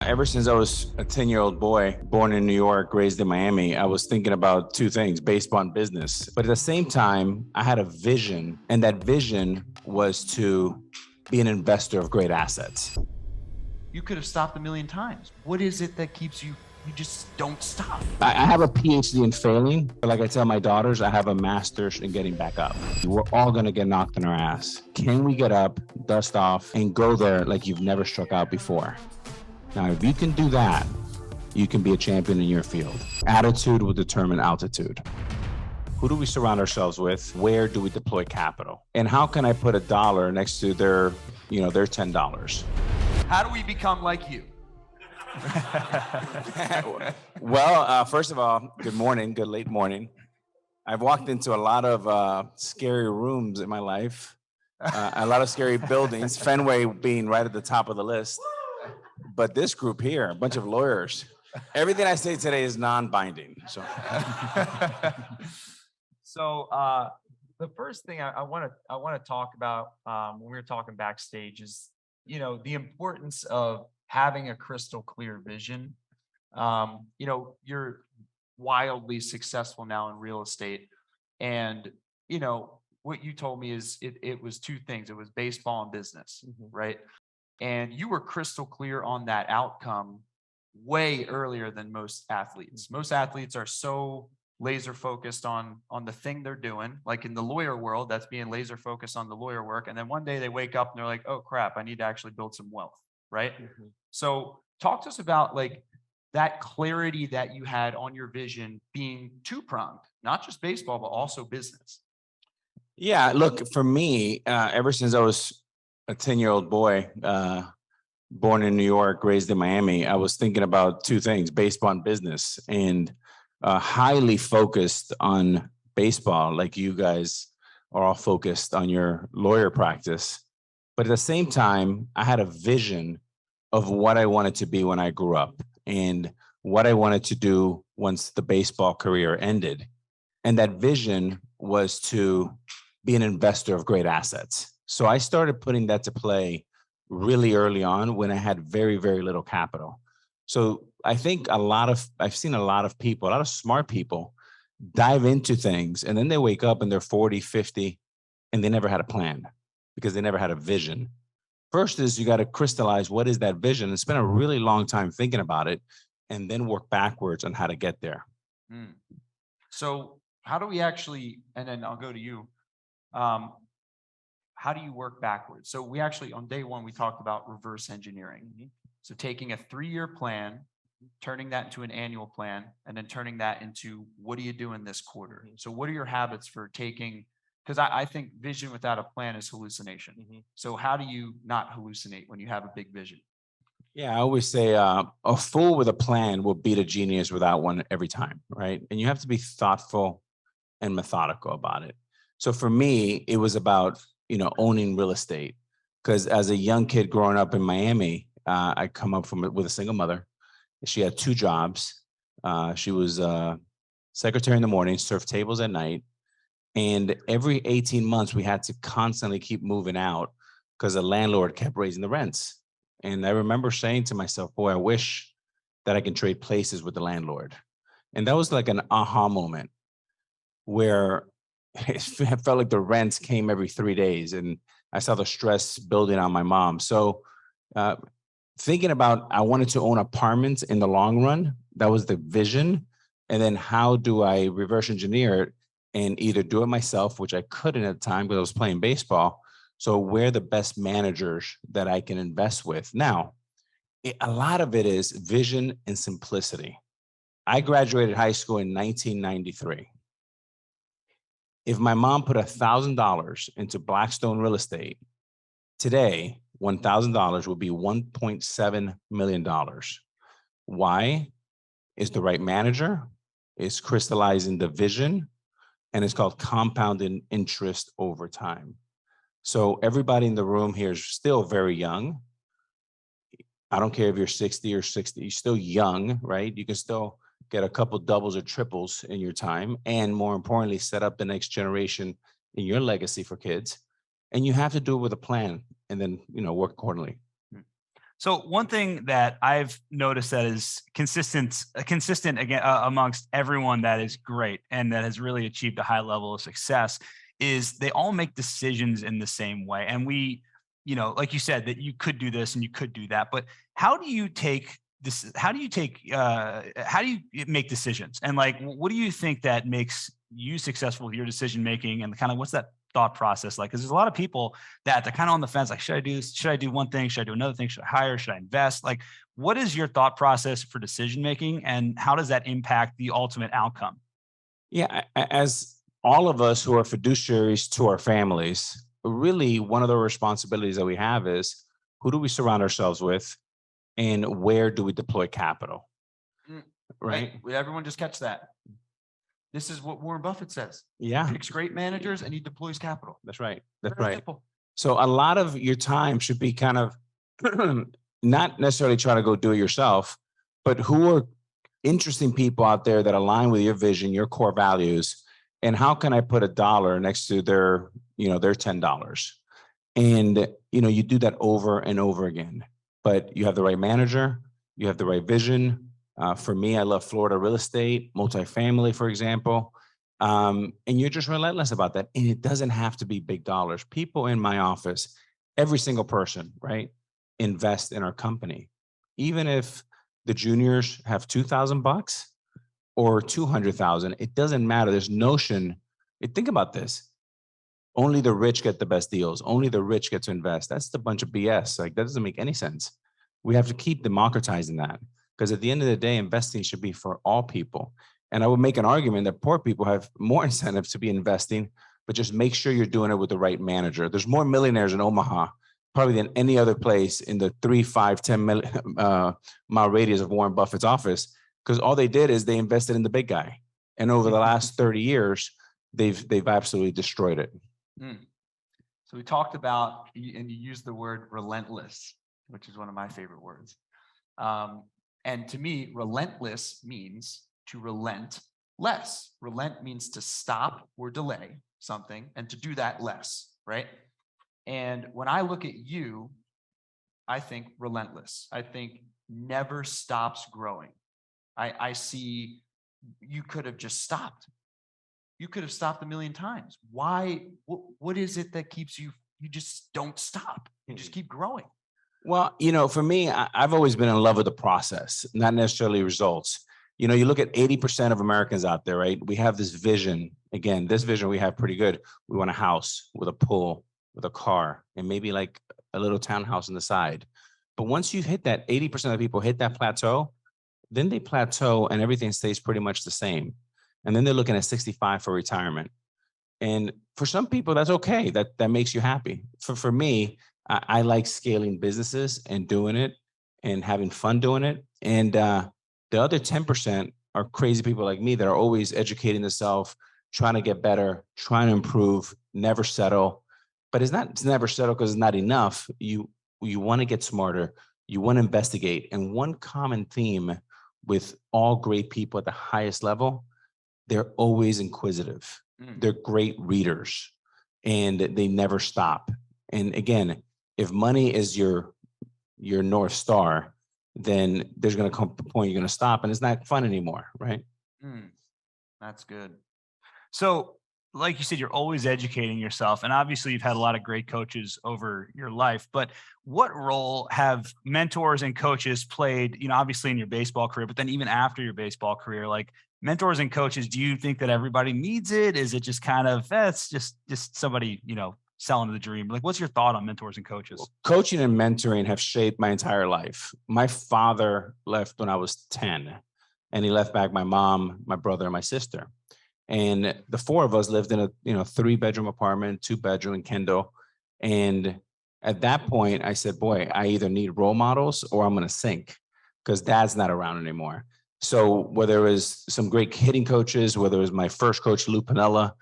Ever since I was a 10-year-old boy, born in New York, raised in Miami, I was thinking about two things, baseball and business. But at the same time, I had a vision, and that vision was to be an investor of great assets. You could have stopped a million times. What is it that keeps you just don't stop? I have a PhD in failing, but like I tell my daughters, I have a master's in getting back up. We're all gonna get knocked in our ass. Can we get up, dust off, and go there like you've never struck out before? Now, if you can do that, you can be a champion in your field. Attitude will determine altitude. Who do we surround ourselves with? Where do we deploy capital? And how can I put $1 next to their $10? How do we become like you? Well, first of all, good morning, good late morning. I've walked into a lot of scary rooms in my life, a lot of scary buildings, Fenway being right at the top of the list. But this group here, a bunch of lawyers, everything I say today is non-binding. So the first thing I want to talk about when we were talking backstage is, the importance of having a crystal clear vision. You're wildly successful now in real estate, and what you told me is it was two things. It was baseball and business, right? And you were crystal clear on that outcome way earlier than most athletes. Most athletes are so laser focused on the thing they're doing. Like in the lawyer world, that's being laser focused on the lawyer work. And then one day they wake up and they're like, oh crap, I need to actually build some wealth, right? So talk to us about like that clarity that you had on your vision being two-pronged, not just baseball, but also business. Yeah, look, for me, ever since I was a 10-year-old boy, born in New York, raised in Miami, I was thinking about two things, baseball and business, and highly focused on baseball, like you guys are all focused on your lawyer practice. But at the same time, I had a vision of what I wanted to be when I grew up and what I wanted to do once the baseball career ended. And that vision was to be an investor of great assets. So I started putting that to play really early on when I had very, very little capital. So I think I've seen a lot of people, a lot of smart people dive into things and then they wake up and they're 40, 50, and they never had a plan because they never had a vision. First is you got to crystallize what is that vision and spend a really long time thinking about it and then work backwards on how to get there. So how do we actually, and then I'll go to you, how do you work backwards? So we actually, on day one, we talked about reverse engineering. So taking a 3-year plan, turning that into an annual plan, and then turning that into what are you doing this quarter? So what are your habits for taking, because I think vision without a plan is hallucination. So how do you not hallucinate when you have a big vision? Yeah, I always say a fool with a plan will beat a genius without one every time, right? And you have to be thoughtful and methodical about it. So for me, it was about, owning real estate. Because as a young kid growing up in Miami, I come up with a single mother. She had 2 jobs. She was a secretary in the morning, served tables at night. And every 18 months, we had to constantly keep moving out because the landlord kept raising the rents. And I remember saying to myself, boy, I wish that I can trade places with the landlord. And that was like an aha moment where it felt like the rents came every 3 days and I saw the stress building on my mom. So thinking about, I wanted to own apartments in the long run. That was the vision. And then how do I reverse engineer it and either do it myself, which I couldn't at the time because I was playing baseball. So where the best managers that I can invest with. Now, a lot of it is vision and simplicity. I graduated high school in 1993. If my mom put $1,000 into Blackstone real estate, today, $1,000 would be $1.7 million. Why? It's the right manager, it's crystallizing the vision, and it's called compounding interest over time. So everybody in the room here is still very young. I don't care if you're 60 or 60, you're still young, right? You can still get a couple doubles or triples in your time, and more importantly, set up the next generation in your legacy for kids. And you have to do it with a plan and then, work accordingly. So one thing that I've noticed that is consistent again amongst everyone that is great and that has really achieved a high level of success is they all make decisions in the same way. And we, like you said, that you could do this and you could do that, but how do you take this? How do you make decisions? And like, what do you think that makes you successful with your decision making and kind of what's that thought process like? Because there's a lot of people that they're kind of on the fence, like, should I do one thing? Should I do another thing? Should I hire? Should I invest? Like, what is your thought process for decision making and how does that impact the ultimate outcome? Yeah, as all of us who are fiduciaries to our families, really one of the responsibilities that we have is who do we surround ourselves with and where do we deploy capital, Mm, right? Right. Everyone just catch that. This is what Warren Buffett says. Yeah, He picks great managers and he deploys capital. that's right. That's Very right. simple. So a lot of your time should be kind of not necessarily trying to go do it yourself, but who are interesting people out there that align with your vision, your core values, and how can I put a dollar next to their $10? And you do that over and over again. But you have the right manager, you have the right vision. For me, I love Florida real estate, multifamily, for example. And you're just relentless about that. And it doesn't have to be big dollars. People in my office, every single person, right, invest in our company. Even if the juniors have $2,000 or 200,000, it doesn't matter. There's notion. Think about this. Only the rich get the best deals. Only the rich get to invest. That's a bunch of BS. Like that doesn't make any sense. We have to keep democratizing that because at the end of the day, investing should be for all people. And I would make an argument that poor people have more incentives to be investing, but just make sure you're doing it with the right manager. There's more millionaires in Omaha probably than any other place in the 3, 5, 10 mile radius of Warren Buffett's office, because all they did is they invested in the big guy. And over the last 30 years, they've absolutely destroyed it. Mm. So we talked about, and you used the word relentless, which is one of my favorite words. And to me, relentless means to relent less. Relent means to stop or delay something and to do that less, right? And when I look at you, I think relentless. I think never stops growing. I see you could have just stopped. You could have stopped a million times. Why? What is it that keeps you? You just don't stop. You just keep growing. Well, for me, I've always been in love with the process, not necessarily results. You look at 80% of Americans out there, right? We have this vision. Again, this vision we have pretty good. We want a house with a pool, with a car, and maybe like a little townhouse on the side. But once you hit that, 80% of the people hit that plateau, then they plateau and everything stays pretty much the same. And then they're looking at 65 for retirement. And for some people, that's okay. That makes you happy. For me, I like scaling businesses and doing it and having fun doing it. And the other 10% are crazy people like me that are always educating themselves, trying to get better, trying to improve, never settle. But it's never settle because it's not enough. You want to get smarter. You want to investigate. And one common theme with all great people at the highest level, they're always inquisitive. They're great readers and they never stop. And again, if money is your North Star, then there's going to come a point you're going to stop and it's not fun anymore, right? That's good. So, like you said, you're always educating yourself. And obviously, you've had a lot of great coaches over your life. But what role have mentors and coaches played, obviously in your baseball career, but then even after your baseball career, like mentors and coaches, do you think that everybody needs it? Is it just kind of, it's just somebody, selling the dream? Like, what's your thought on mentors and coaches? Well, coaching and mentoring have shaped my entire life. My father left when I was 10, and he left back my mom, my brother, and my sister. And the four of us lived in a 3-bedroom apartment, 2-bedroom in Kendall. And at that point, I said, boy, I either need role models or I'm going to sink because dad's not around anymore. So whether it was some great hitting coaches, whether it was my first coach, Lou Pinella,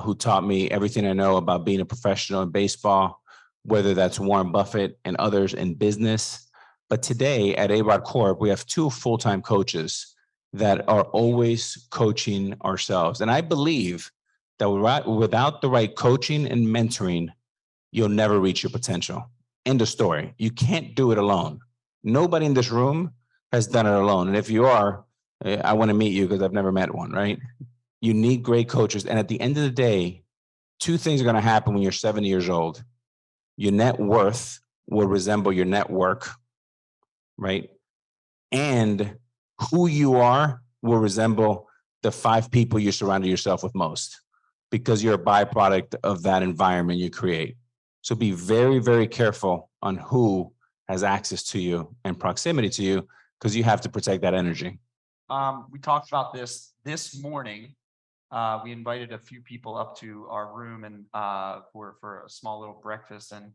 who taught me everything I know about being a professional in baseball, whether that's Warren Buffett and others in business. But today at A-Rod Corp, we have 2 full-time coaches that are always coaching ourselves. And I believe that without the right coaching and mentoring, you'll never reach your potential. End of story. You can't do it alone. Nobody in this room has done it alone. And if you are, I want to meet you because I've never met one, right? You need great coaches. And at the end of the day, two things are going to happen when you're 70 years old. Your net worth will resemble your network, right? And who you are will resemble the 5 people you surrounded yourself with most, because you're a byproduct of that environment you create. So be very, very careful on who has access to you and proximity to you, because you have to protect that energy. We talked about this morning. We invited a few people up to our room and for a small little breakfast, and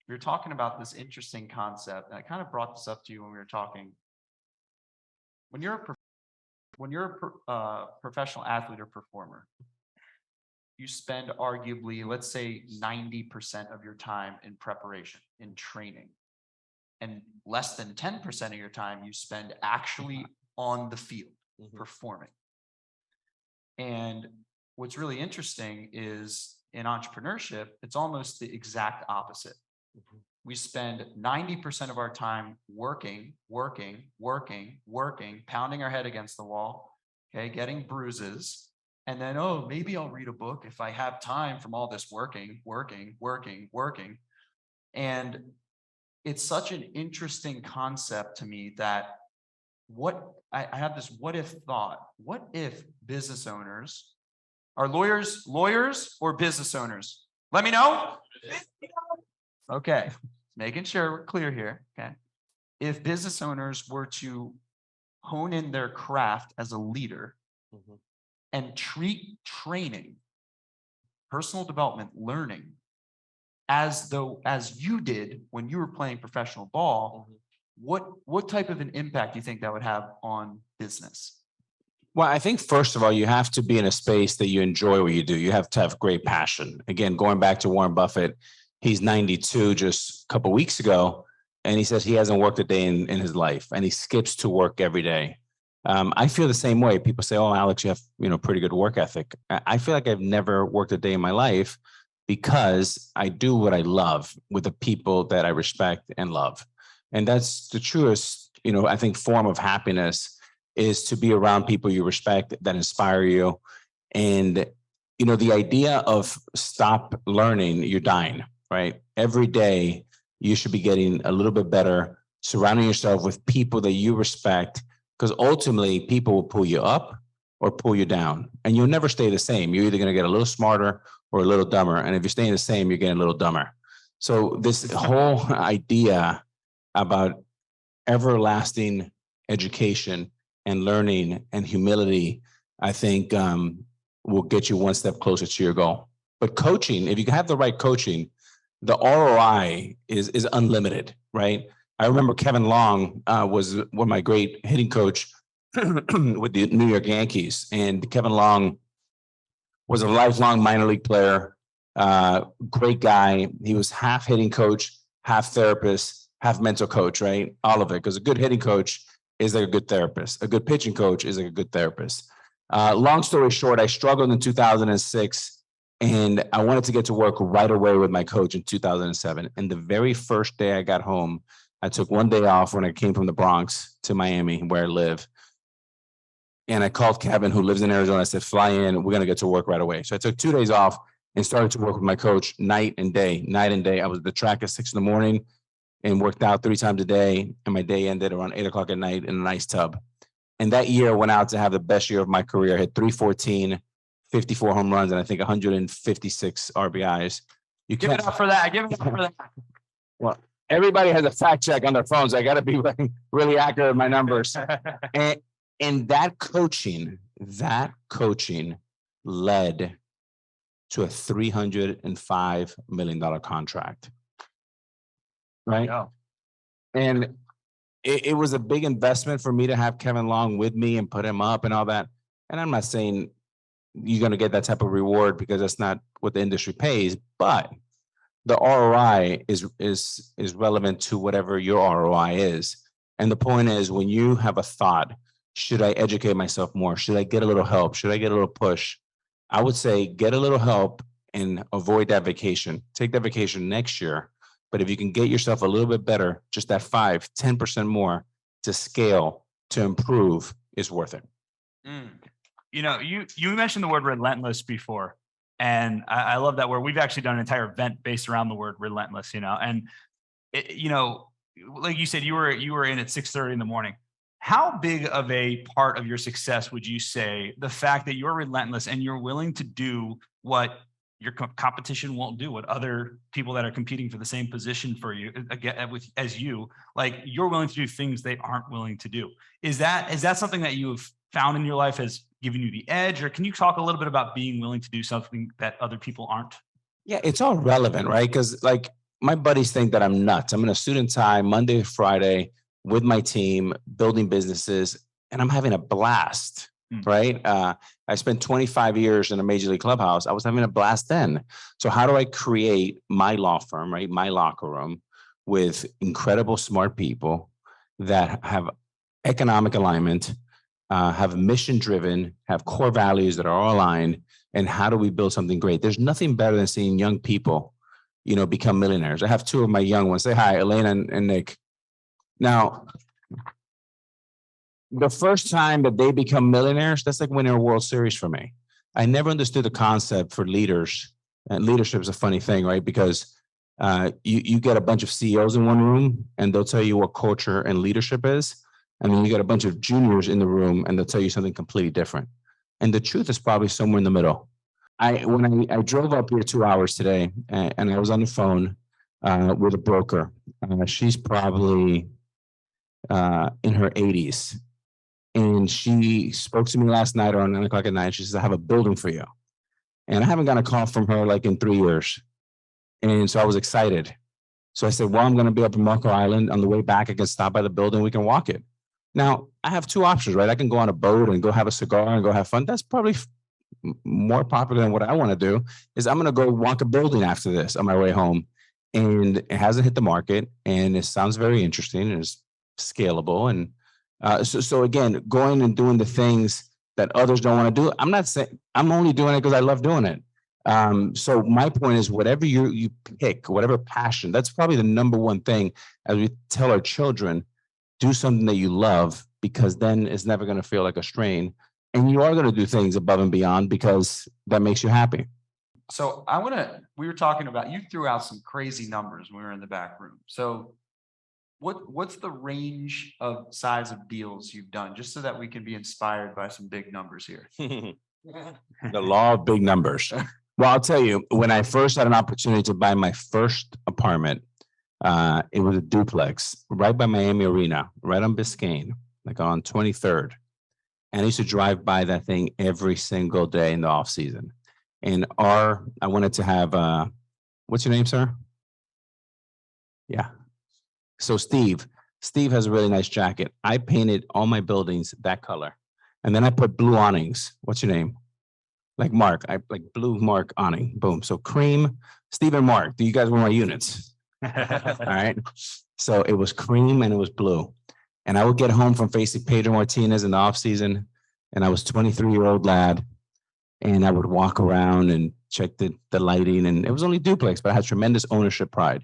we were talking about this interesting concept. And I kind of brought this up to you when we were talking. When you're a professional athlete or performer, you spend arguably, let's say, 90% of your time in preparation, in training, and less than 10% of your time you spend actually on the field performing. And what's really interesting is in entrepreneurship, it's almost the exact opposite. We spend 90% of our time working, pounding our head against the wall, okay, getting bruises. And then, oh, maybe I'll read a book if I have time from all this working. And it's such an interesting concept to me that I have this what if thought. What if business owners are lawyers or business owners? Let me know. Okay, making sure we're clear here. Okay, if business owners were to hone in their craft as a leader and treat training, personal development, learning as you did when you were playing professional ball, what type of an impact do you think that would have on business? Well, I think first of all, you have to be in a space that you enjoy what you do. You have to have great passion. Again, going back to Warren Buffett, he's 92 just a couple of weeks ago, and he says he hasn't worked a day in his life, and he skips to work every day. I feel the same way. People say, "Oh, Alex, you have pretty good work ethic." I feel like I've never worked a day in my life because I do what I love with the people that I respect and love, and that's the truest, I think, form of happiness is to be around people you respect that inspire you. And the idea of stop learning, you're dying, right? Every day you should be getting a little bit better, surrounding yourself with people that you respect. Because ultimately, people will pull you up or pull you down, and you'll never stay the same. You're either going to get a little smarter or a little dumber. And if you're staying the same, you're getting a little dumber. So this whole idea about everlasting education and learning and humility, I think will get you one step closer to your goal. But coaching, if you have the right coaching, the ROI is unlimited, right? I remember Kevin Long was one of my great hitting coach with the New York Yankees. And Kevin Long was a lifelong minor league player, great guy. He was half hitting coach, half therapist, half mental coach, right? All of it. Because a good hitting coach is like a good therapist. A good pitching coach is like a good therapist. Long story short, I struggled in 2006. And I wanted to get to work right away with my coach in 2007. And the very first day I got home, I took one day off when I came from the Bronx to Miami, where I live. And I called Kevin, who lives in Arizona. I said, fly in. We're going to get to work right away. So I took 2 days off and started to work with my coach night and day. I was at the track at 6 a.m. and worked out 3 times a day. And my day ended around 8 o'clock at night in a nice tub. And that year I went out to have the best year of my career. I hit 314, 54 home runs, and I think 156 RBIs. You Give it up for that. Give it up for that. Well, everybody has a fact check on their phones. I got to be really accurate with my numbers. And that coaching led to a $305 million contract. Right. Yeah. And it was a big investment for me to have Kevin Long with me and put him up and all that. And I'm not saying you're going to get that type of reward because that's not what the industry pays, but the ROI is relevant to whatever your ROI is. And the point is, when you have a thought, should I educate myself more? Should I get a little help? Should I get a little push? I would say get a little help and avoid that vacation. Take that vacation next year But if you can get yourself a little bit better, just that 5-10% more to scale, to improve, is worth it. You know, you mentioned the word relentless before, and I love that word. We've actually done an entire event based around the word relentless, you know, and you know, like you said, you were in at 6:30 in the morning. How big of a part of your success would you say the fact that you're relentless and you're willing to do what your competition won't do, what other people that are competing for the same position for you again as you, like you're willing to do things they aren't willing to do? Is that something that you've found in your life has given you the edge, or can you talk a little bit about being willing to do something that other people aren't? Yeah, it's all relevant, right? Because like my buddies think that I'm nuts. I'm in a suit and tie Monday to Friday with my team, building businesses, and I'm having a blast, right? I spent 25 years in a major league clubhouse. I was having a blast then. So how do I create my law firm, right? My locker room with incredible smart people that have economic alignment, have mission driven, have core values that are all aligned, and how do we build something great? There's nothing better than seeing young people, you know, become millionaires. I have two of my young ones. Say hi, Elena and Nick. Now, the first time that they become millionaires, that's like winning a World Series for me. I never understood the concept for leaders. And leadership is a funny thing, right? Because you get a bunch of CEOs in one room and they'll tell you what culture and leadership is. And then you get a bunch of juniors in the room and they'll tell you something completely different. And the truth is probably somewhere in the middle. When I drove up here 2 hours today and I was on the phone with a broker. She's probably in her 80s. And she spoke to me last night around 9 o'clock at night. She says, I have a building for you. And I haven't gotten a call from her like in 3 years. And so I was excited. So I said, well, I'm going to be up in Marco Island. On the way back, I can stop by the building. We can walk it. Now, I have two options, right? I can go on a boat and go have a cigar and go have fun. That's probably more popular than what I want to do. Is I'm going to go walk a building after this on my way home. And it hasn't hit the market. And it sounds very interesting. And it's scalable. And so again, going and doing the things that others don't want to do. I'm not saying I'm only doing it because I love doing it. So my point is, whatever you pick, whatever passion, that's probably the number one thing as we tell our children, do something that you love, because then it's never going to feel like a strain. And you are going to do things above and beyond because that makes you happy. So we were talking about, you threw out some crazy numbers when we were in the back room. So what's the range of size of deals you've done, just so that we can be inspired by some big numbers here? The law of big numbers. Well, I'll tell you, when I first had an opportunity to buy my first apartment, it was a duplex right by Miami Arena, right on Biscayne, like on 23rd. And I used to drive by that thing every single day in the off season. And I wanted to have, what's your name, sir? Yeah. So Steve has a really nice jacket. I painted all my buildings that color. And then I put blue awnings. What's your name? Like Mark. I like blue Mark awning. Boom. So cream, Steve and Mark. Do you guys were my units? All right. So it was cream and it was blue. And I would get home from facing Pedro Martinez in the off season. And I was 23-year-old lad. And I would walk around and check the lighting. And it was only duplex, but I had tremendous ownership pride.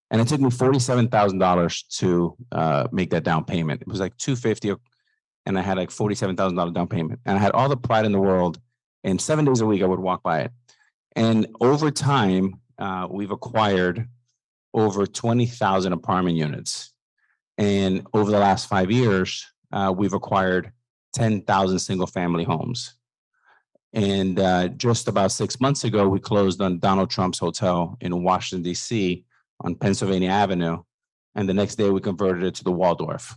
And it took me $47,000 to make that down payment. It was like $250, and I had like $47,000 down payment. And I had all the pride in the world. And 7 days a week, I would walk by it. And over time, we've acquired over 20,000 apartment units. And over the last 5 years, we've acquired 10,000 single-family homes. And just about 6 months ago, we closed on Donald Trump's hotel in Washington, D.C., on Pennsylvania Avenue. And the next day we converted it to the Waldorf.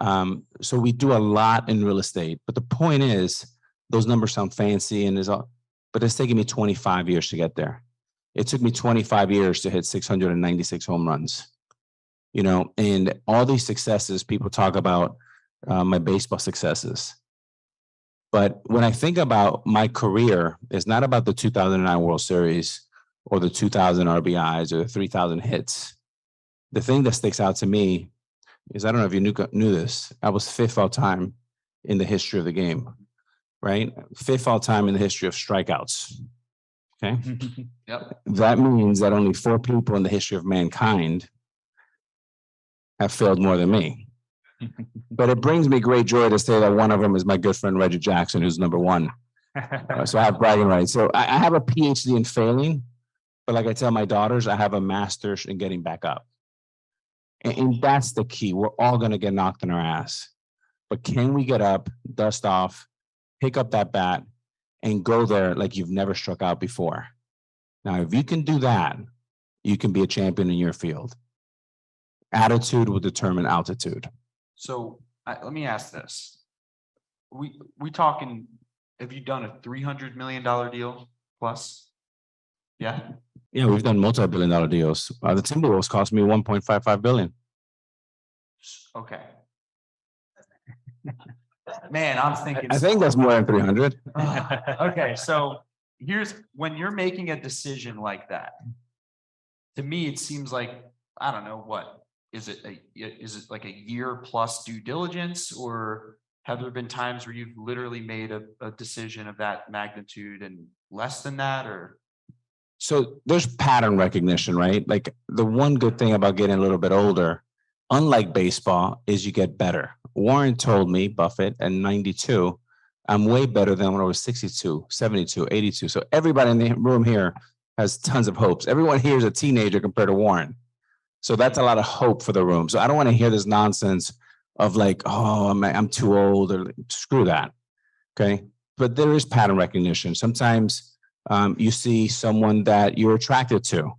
So we do a lot in real estate, but the point is those numbers sound fancy but it's taken me 25 years to get there. It took me 25 years to hit 696 home runs, you know, and all these successes, people talk about my baseball successes. But when I think about my career, it's not about the 2009 World Series or the 2,000 RBIs or the 3,000 hits. The thing that sticks out to me is, I don't know if you knew this, I was 5th all time in the history of the game, right? 5th all time in the history of strikeouts. Okay. Yep. That means that only 4 people in the history of mankind have failed more than me. But it brings me great joy to say that one of them is my good friend, Reggie Jackson, who's number 1. So I have bragging rights. So I have a PhD in failing, but like I tell my daughters, I have a master's in getting back up. And that's the key. We're all going to get knocked in our ass. But can we get up, dust off, pick up that bat, and go there like you've never struck out before? Now, if you can do that, you can be a champion in your field. Attitude will determine altitude. So let me ask this. We talking, have you done a $300 million deal plus? Yeah. Yeah, we've done multi-billion-dollar deals. The Timberwolves cost me $1.55 billion. Okay. Man, I'm thinking. I think that's more than 300. Okay, so here's when you're making a decision like that. To me, it seems like, I don't know, what is it like a year plus due diligence, or have there been times where you've literally made a decision of that magnitude and less than that? Or so there's pattern recognition, right? Like the one good thing about getting a little bit older, unlike baseball, is you get better. Warren told me, Buffett, at 92, I'm way better than when I was 62, 72, 82. So everybody in the room here has tons of hopes. Everyone here is a teenager compared to Warren. So that's a lot of hope for the room. So I don't want to hear this nonsense of like, oh, I'm too old, or screw that. Okay. But there is pattern recognition. Sometimes you see someone that you're attracted to.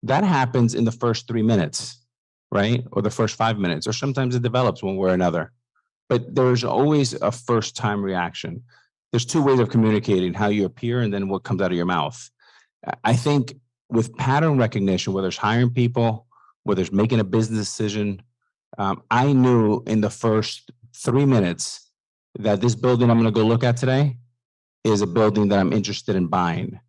That happens in the first 3 minutes, right? Or the first 5 minutes, or sometimes it develops one way or another. But there's always a first time reaction. There's 2 ways of communicating: how you appear and then what comes out of your mouth. I think with pattern recognition, whether it's hiring people, whether it's making a business decision, I knew in the first 3 minutes that this building I'm going to go look at today is a building that I'm interested in buying.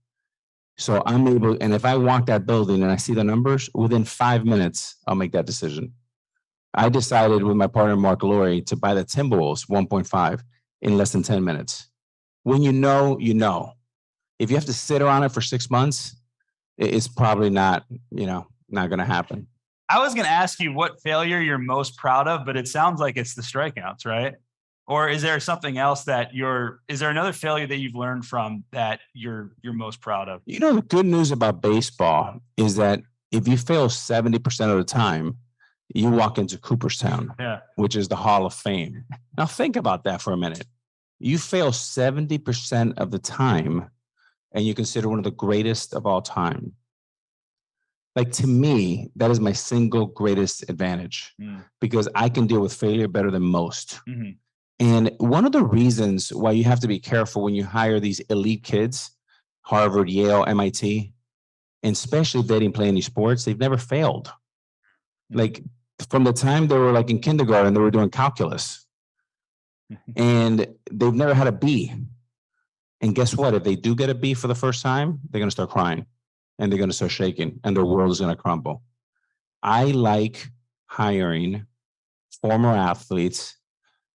So I'm able, and if I walk that building and I see the numbers, within 5 minutes, I'll make that decision. I decided with my partner, Mark Laurie, to buy the Timberwolves 1.5 in less than 10 minutes. When you know, you know. If you have to sit around it for 6 months, it's probably not going to happen. I was going to ask you what failure you're most proud of, but it sounds like it's the strikeouts, right? Or is there something else is there another failure that you've learned from that you're most proud of? The good news about baseball is that if you fail 70% of the time, you walk into Cooperstown, which is the Hall of Fame. Now think about that for a minute. You fail 70% of the time, and you consider one of the greatest of all time. Like, to me, that is my single greatest advantage, because I can deal with failure better than most. Mm-hmm. And one of the reasons why you have to be careful when you hire these elite kids, Harvard, Yale, MIT, and especially if they didn't play any sports, they've never failed. Mm-hmm. Like, from the time they were like in kindergarten, they were doing calculus, and they've never had a B. And guess what? If they do get a B for the first time, they're going to start crying. And they're going to start shaking, and their world is going to crumble. I like hiring former athletes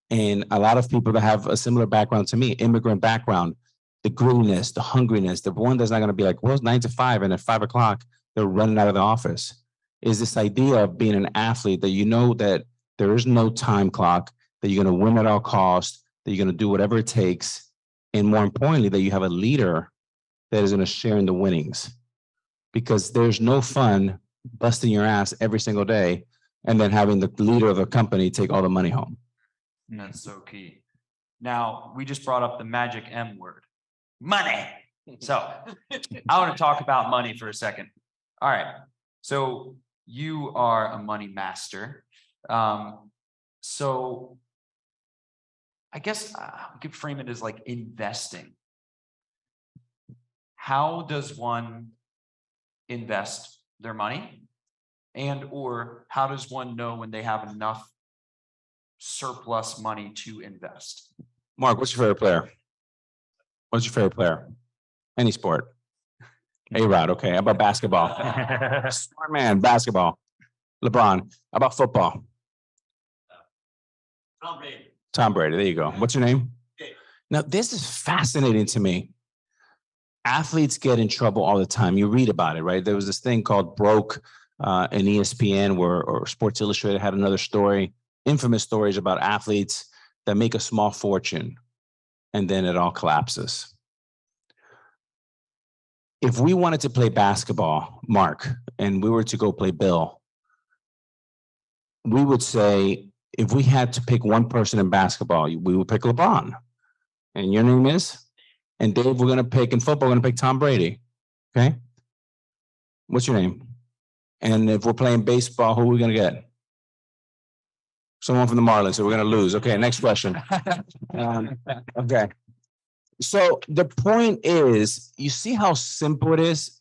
and a lot of people that have a similar background to me, immigrant background, the grittiness, the hungriness, the one that's not going to be like, well, it's 9 to 5, and at 5 o'clock, they're running out of the office. Is this idea of being an athlete that you know that there is no time clock, that you're going to win at all costs, that you're going to do whatever it takes, and more importantly, that you have a leader that is going to share in the winnings. Because there's no fun busting your ass every single day and then having the leader of the company take all the money home. That's so key. Now, we just brought up the magic M word, money. So I want to talk about money for a second. All right. So you are a money master. So I guess we could frame it as like investing. How does one invest their money, and or how does one know when they have enough surplus money to invest? Mark, what's your favorite player? What's your favorite player? Any sport. A-Rod, okay. How about basketball? Smart man, basketball. LeBron. How about football? Tom Brady. Tom Brady, there you go. What's your name? Dave. Now, this is fascinating to me. athletes get in trouble all the time. You read about it, right? There was this thing called Broke in ESPN or Sports Illustrated had another story, infamous stories about athletes that make a small fortune and then it all collapses. If we wanted to play basketball, Mark, and we were to go play Bill, we would say, if we had to pick one person in basketball, we would pick LeBron. And your name is? And Dave, we're going to pick in football, we're going to pick Tom Brady. Okay. What's your name? And if we're playing baseball, who are we going to get? Someone from the Marlins. So we're going to lose. Okay. Next question. Okay. So the point is, you see how simple it is?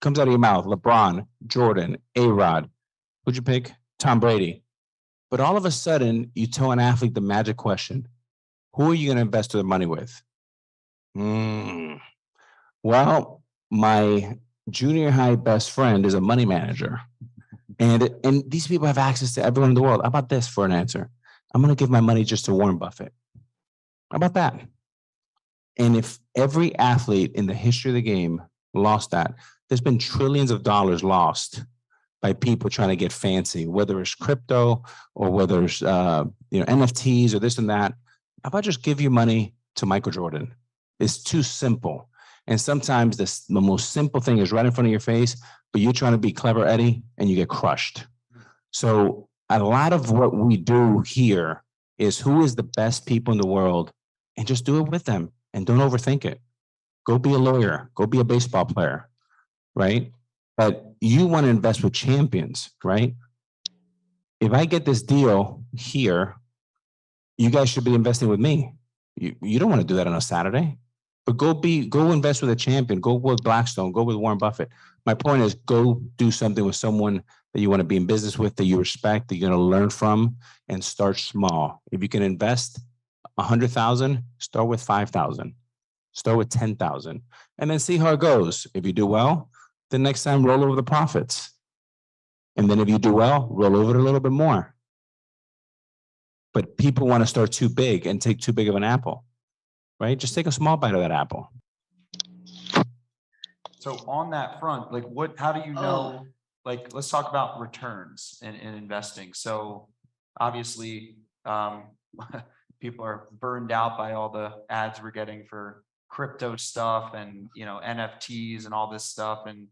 Comes out of your mouth. LeBron, Jordan, A-Rod. Who'd you pick? Tom Brady. But all of a sudden, you tell an athlete the magic question. Who are you going to invest their money with? Well, my junior high best friend is a money manager. And these people have access to everyone in the world. How about this for an answer? I'm going to give my money just to Warren Buffett. How about that? And if every athlete in the history of the game lost that, there's been trillions of dollars lost by people trying to get fancy, whether it's crypto or whether it's NFTs or this and that. How about just give your money to Michael Jordan? It's too simple. And sometimes the most simple thing is right in front of your face, but you're trying to be clever, Eddie, and you get crushed. So a lot of what we do here is who is the best people in the world and just do it with them and don't overthink it. Go be a lawyer, go be a baseball player, right? But you want to invest with champions, right? If I get this deal here, you guys should be investing with me. You don't want to do that on a Saturday, but go invest with a champion. Go with Blackstone. Go with Warren Buffett. My point is, go do something with someone that you want to be in business with, that you respect, that you're going to learn from, and start small. If you can invest 100,000, start with 5,000, start with 10,000, and then see how it goes. If you do well, the next time roll over the profits, and then if you do well, roll over it a little bit more. But people want to start too big and take too big of an apple, right? Just take a small bite of that apple. So on that front, like how do you know, like, let's talk about returns in investing. So obviously, people are burned out by all the ads we're getting for crypto stuff and, NFTs and all this stuff. And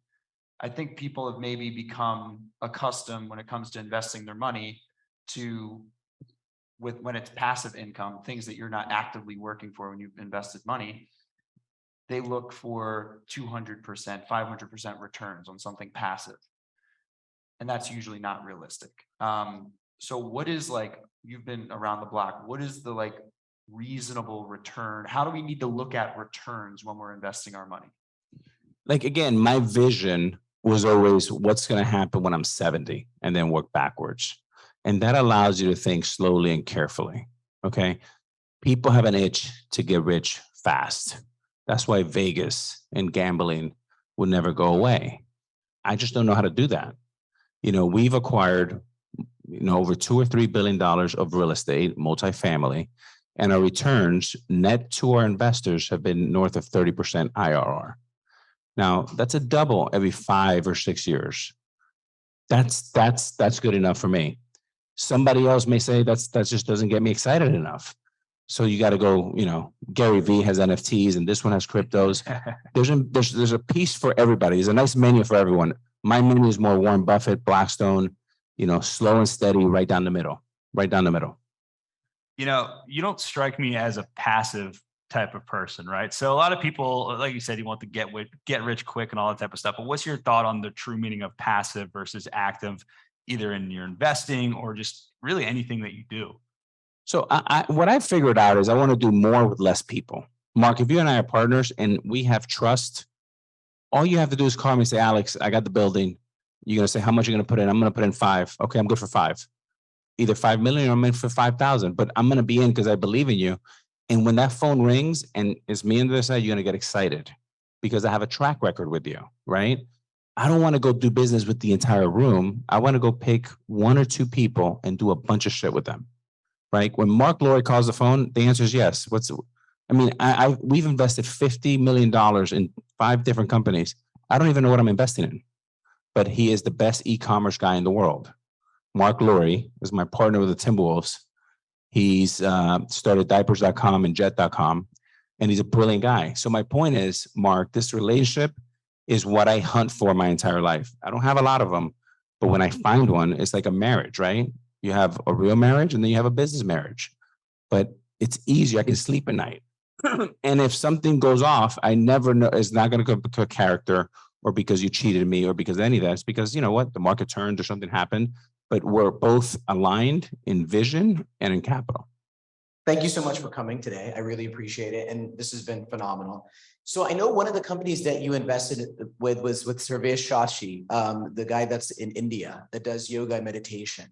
I think people have maybe become accustomed when it comes to investing their money to when it's passive income, things that you're not actively working for when you've invested money, they look for 200%, 500% returns on something passive. And that's usually not realistic. So what is, like, you've been around the block, what is the reasonable return? How do we need to look at returns when we're investing our money? Like, again, my vision was always what's going to happen when I'm 70 and then work backwards. And that allows you to think slowly and carefully. Okay. People have an itch to get rich fast. That's why Vegas and gambling will never go away. I just don't know how to do that. We've acquired, over $2 or $3 billion of real estate, multifamily, and our returns net to our investors have been north of 30% IRR. Now, that's a double every 5 or 6 years. That's good enough for me. Somebody else may say that just doesn't get me excited enough. So you got to go, Gary Vee has NFTs and this one has cryptos. There's a piece for everybody. There's a nice menu for everyone. My menu is more Warren Buffett, Blackstone, slow and steady, right down the middle. You don't strike me as a passive type of person, right? So a lot of people, like you said, you want to get rich quick and all that type of stuff. But what's your thought on the true meaning of passive versus active, either in your investing or just really anything that you do? So what I figured out is I want to do more with less people. Mark, if you and I are partners and we have trust, all you have to do is call me and say, Alex, I got the building. You're going to say, how much you're going to put in? I'm going to put in 5. Okay, I'm good for 5. Either 5 million or I'm in for 5,000, but I'm going to be in because I believe in you. And when that phone rings and it's me on the other side, you're going to get excited because I have a track record with you, right? I don't want to go do business with the entire room. I want to go pick 1 or 2 people and do a bunch of shit with them, right? When Mark Laurie calls the phone, the answer is yes. I mean, we've invested $50 million in 5 different companies. I don't even know what I'm investing in, but he is the best e-commerce guy in the world. Mark Lurie is my partner with the Timberwolves. He's started diapers.com and jet.com, and he's a brilliant guy. So my point is, Mark, this relationship is what I hunt for my entire life. I don't have a lot of them, but when I find one, it's like a marriage, right? You have a real marriage and then you have a business marriage, but it's easy. I can sleep at night. And if something goes off, I never know. It's not going to go to a character or because you cheated me or because any of that. It's because, you know what, the market turned or something happened, but we're both aligned in vision and in capital. Thank you so much for coming today. I really appreciate it. And this has been phenomenal. So I know one of the companies that you invested with was with Sarvesh Shashi, the guy that's in India that does yoga and meditation.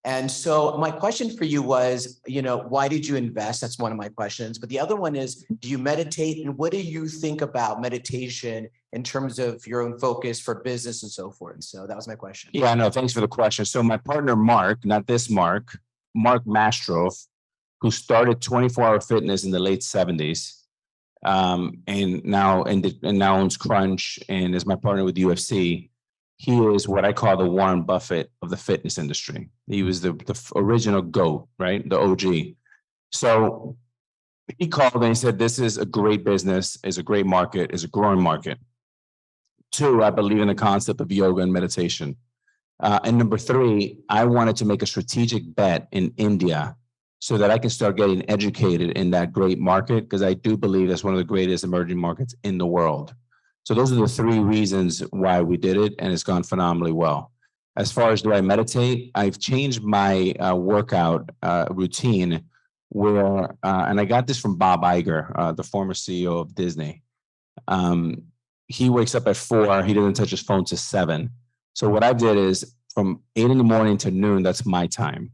And so my question for you was, you know, why did you invest? That's one of my questions. But the other one is, do you meditate? And what do you think about meditation in terms of your own focus for business and so forth? So that was my question. Yeah, no, thanks for the question. So my partner, Mark, not this Mark Mastrov, who started 24-Hour Fitness in the late 70s, and now owns Crunch and is my partner with UFC. He is what I call the Warren Buffett of the fitness industry. He was the original GOAT, right? The OG. So he called and he said, this is a great business, is a great market, is a growing market. 2, I believe in the concept of yoga and meditation. And number 3, I wanted to make a strategic bet in India so that I can start getting educated in that great market, because I do believe that's one of the greatest emerging markets in the world. So those are the 3 reasons why we did it, and it's gone phenomenally well. As far as do I meditate, I've changed my workout routine where, and I got this from Bob Iger, the former CEO of Disney. He wakes up at 4, he doesn't touch his phone till 7. So what I did is from 8 in the morning to noon, that's my time.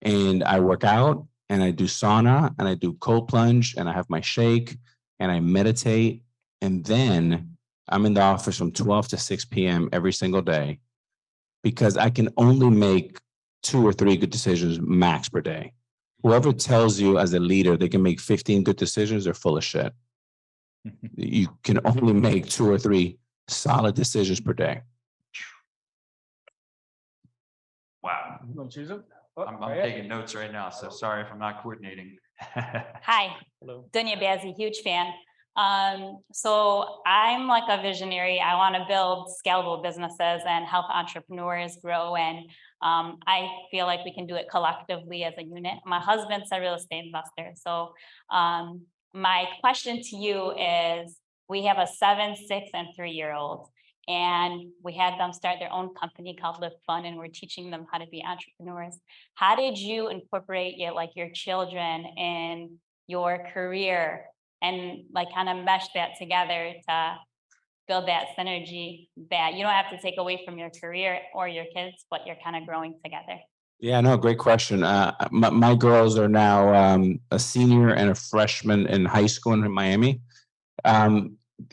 And I work out and I do sauna and I do cold plunge and I have my shake and I meditate. And then I'm in the office from 12 to 6 p.m. every single day because I can only make 2 or 3 good decisions max per day. Whoever tells you as a leader they can make 15 good decisions, they're full of shit. You can only make 2 or 3 solid decisions per day. Wow. You want to choose them? I'm taking notes right now, so sorry if I'm not coordinating. Hi, Hello. Dunya Bazzi, huge fan. So I'm like a visionary. I want to build scalable businesses and help entrepreneurs grow. And I feel like we can do it collectively as a unit. My husband's a real estate investor. So my question to you is, we have a 7, 6, and 3-year-old. And we had them start their own company called Live Fun, and we're teaching them how to be entrepreneurs. How did you incorporate your children in your career and like kind of mesh that together to build that synergy that you don't have to take away from your career or your kids, but you're kind of growing together? Yeah, no, great question. My girls are now a senior and a freshman in high school in Miami.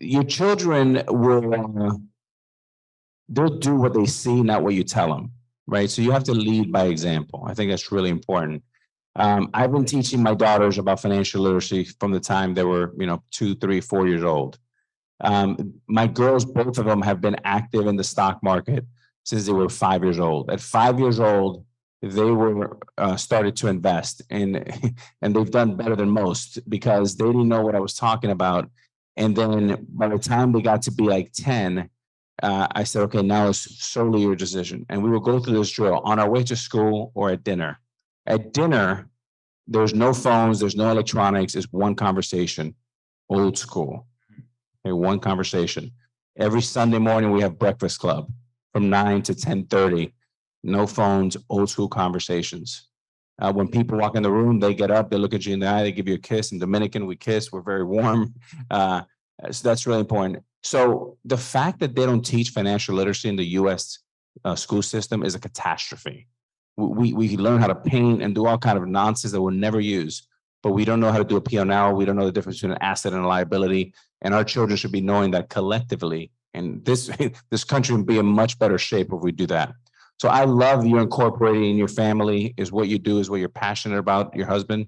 Your children will, they'll do what they see, not what you tell them, right? So you have to lead by example. I think that's really important. I've been teaching my daughters about financial literacy from the time they were, 2, 3, 4 years old. My girls, both of them have been active in the stock market since they were 5 years old. At 5 years old, they were started to invest and they've done better than most because they didn't know what I was talking about. And then by the time they got to be like 10, I said, okay, now it's solely your decision. And we will go through this drill on our way to school or at dinner. At dinner, there's no phones, there's no electronics, it's one conversation, old school. Okay, one conversation. Every Sunday morning, we have breakfast club from 9 to 10:30. No phones, old school conversations. When people walk in the room, they get up, they look at you in the eye, they give you a kiss. In Dominican, we kiss, we're very warm. So that's really important. So the fact that they don't teach financial literacy in the US school system is a catastrophe. We learn how to paint and do all kind of nonsense that we'll never use, but we don't know how to do a P&L. We don't know the difference between an asset and a liability. And our children should be knowing that collectively. And this country will be in much better shape if we do that. So I love you incorporating in your family is what you do, is what you're passionate about, your husband.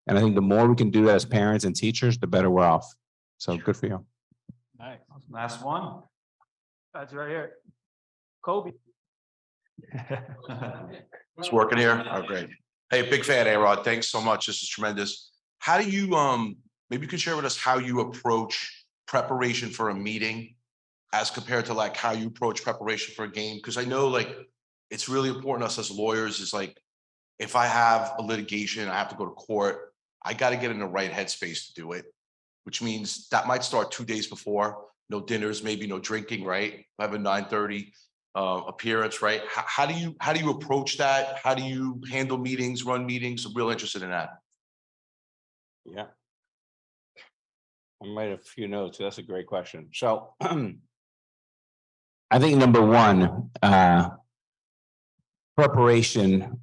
And I think the more we can do that as parents and teachers, the better we're off. So good for you. All right, last one. That's right here. Kobe. It's working here. Oh, great. Hey, big fan, A-Rod. Thanks so much. This is tremendous. How do you, maybe you can share with us how you approach preparation for a meeting as compared to like how you approach preparation for a game? Because I know like it's really important to us as lawyers is like, if I have a litigation, I have to go to court, I got to get in the right headspace to do it, which means that might start 2 days before. No dinners, maybe no drinking, right? I have a 9:30 appearance, right? How do you approach that? How do you handle meetings, run meetings? I'm real interested in that. Yeah. I made a few notes. That's a great question. So I think number one, preparation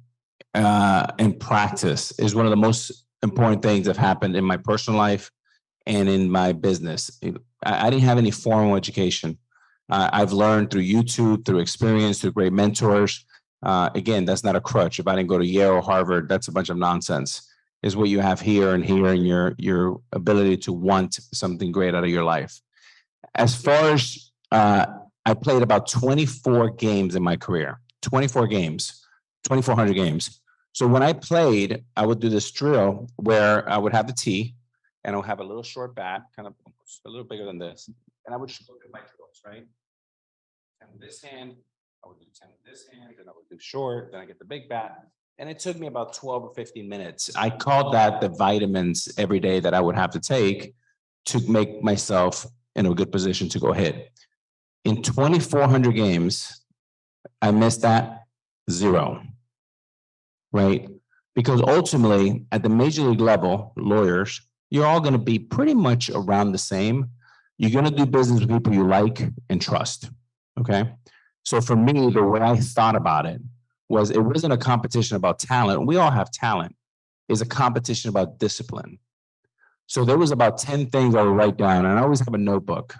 and practice is one of the most important things that have happened in my personal life and in my business. I didn't have any formal education. I've learned through YouTube, through experience, through great mentors. Again, that's not a crutch. If I didn't go to Yale or Harvard, that's a bunch of nonsense. Is what you have here and your ability to want something great out of your life. As far as I played about 24 games in my career, 24 games, 2,400 games. So when I played, I would do this drill where I would have the tee and I would have a little short bat, kind of a little bigger than this. And I would just look at my drills, right? 10 with this hand, I would do 10 with this hand, and I would do short, then I get the big bat. And it took me about 12 or 15 minutes. I called that the vitamins every day that I would have to take to make myself in a good position to go hit. In 2,400 games, I missed that 0, right? Because ultimately, at the major league level, lawyers, you're all going to be pretty much around the same. You're going to do business with people you like and trust, okay? So for me, the way I thought about it was it wasn't a competition about talent. We all have talent. It's a competition about discipline. So there was about 10 things I would write down, and I always have a notebook.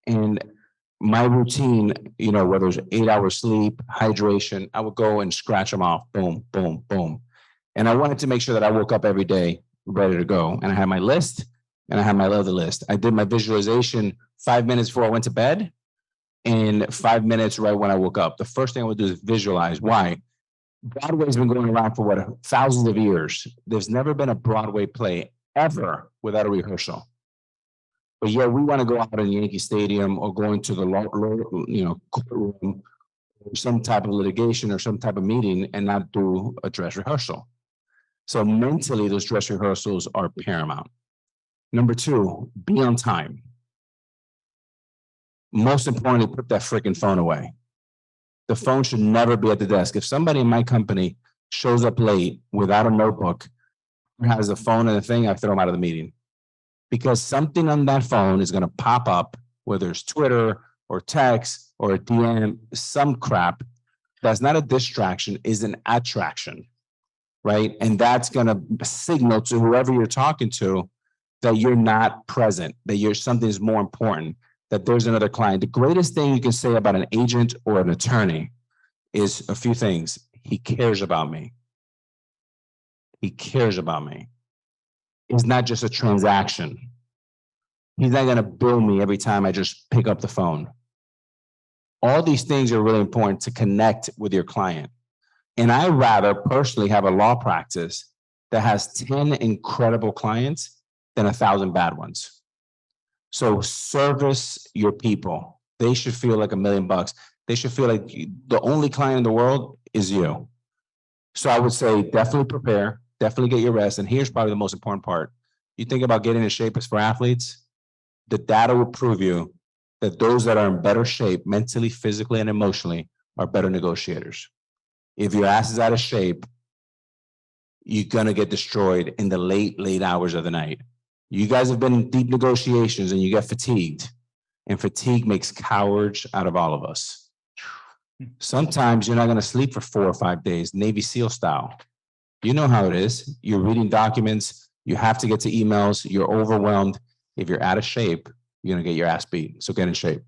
And my routine, you know, whether it's 8 hours sleep, hydration, I would go and scratch them off, boom, boom, boom. And I wanted to make sure that I woke up every day ready to go. And I had my list and I had my other list. I did my visualization 5 minutes before I went to bed and 5 minutes right when I woke up. The first thing I would do is visualize. Why? Broadway's been going around for what, thousands of years. There's never been a Broadway play ever without a rehearsal. But yeah, we want to go out in Yankee Stadium or go into the courtroom or some type of litigation or some type of meeting and not do a dress rehearsal. So mentally, those dress rehearsals are paramount. Number 2, be on time. Most importantly, put that freaking phone away. The phone should never be at the desk. If somebody in my company shows up late without a notebook, has a phone and a thing, I throw them out of the meeting. Because something on that phone is going to pop up, whether it's Twitter or text or a DM, some crap that's not a distraction, is an attraction, right? And that's going to signal to whoever you're talking to that you're not present, that something is more important, that there's another client. The greatest thing you can say about an agent or an attorney is a few things. He cares about me. He cares about me. It's not just a transaction. He's not going to bill me every time I just pick up the phone. All these things are really important to connect with your client. And I rather personally have a law practice that has 10 incredible clients than 1,000 bad ones. So service your people. They should feel like $1 million. They should feel like the only client in the world is you. So I would say definitely prepare, definitely get your rest. And here's probably the most important part. You think about getting in shape as for athletes, the data will prove you that those that are in better shape mentally, physically, and emotionally are better negotiators. If your ass is out of shape, you're going to get destroyed in the late hours of the night. You guys have been in deep negotiations and you get fatigued, and fatigue makes cowards out of all of us. Sometimes you're not going to sleep for 4 or 5 days, Navy SEAL style. You know how it is. You're reading documents. You have to get to emails. You're overwhelmed. If you're out of shape, you're going to get your ass beat. So get in shape.